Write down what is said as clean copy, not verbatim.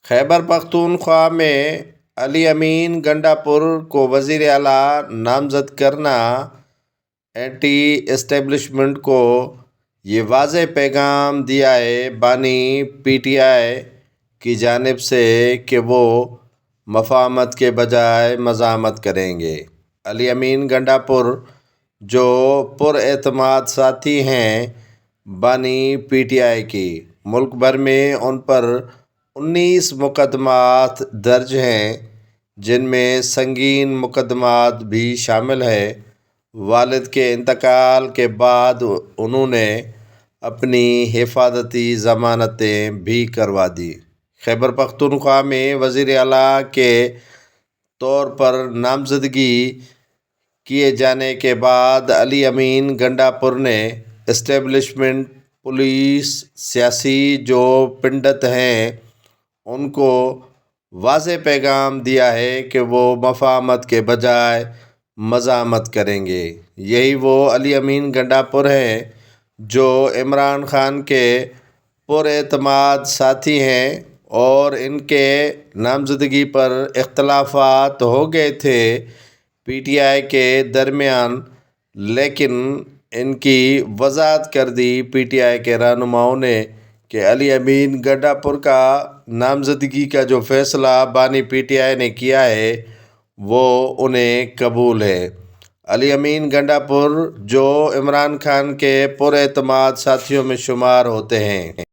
خیبر پختونخوا میں علی امین گنڈاپور کو وزیر اعلیٰ نامزد کرنا اینٹی اسٹیبلشمنٹ کو یہ واضح پیغام دیا ہے بانی پی ٹی آئی کی جانب سے کہ وہ مفاہمت کے بجائے مزاحمت کریں گے۔ علی امین گنڈاپور جو پر اعتماد ساتھی ہیں بانی پی ٹی آئی کی، ملک بھر میں ان پر 19 مقدمات درج ہیں، جن میں سنگین مقدمات بھی شامل ہیں۔ والد کے انتقال کے بعد انہوں نے اپنی حفاظتی ضمانتیں بھی کروا دی۔ خیبر پختونخوا میں وزیر اعلیٰ کے طور پر نامزدگی کیے جانے کے بعد علی امین گنڈاپور نے اسٹیبلشمنٹ، پولیس، سیاسی جو پنڈت ہیں، ان کو واضح پیغام دیا ہے کہ وہ مفاہمت کے بجائے مزاحمت کریں گے۔ یہی وہ علی امین گنڈاپور ہیں جو عمران خان کے پر اعتماد ساتھی ہیں، اور ان کے نامزدگی پر اختلافات ہو گئے تھے پی ٹی آئی کے درمیان، لیکن ان کی وضاحت کر دی پی ٹی آئی کے رہنماؤں نے کہ علی امین گنڈاپور کا نامزدگی کا جو فیصلہ بانی پی ٹی آئی نے کیا ہے وہ انہیں قبول ہے۔ علی امین گنڈاپور جو عمران خان کے پر اعتماد ساتھیوں میں شمار ہوتے ہیں۔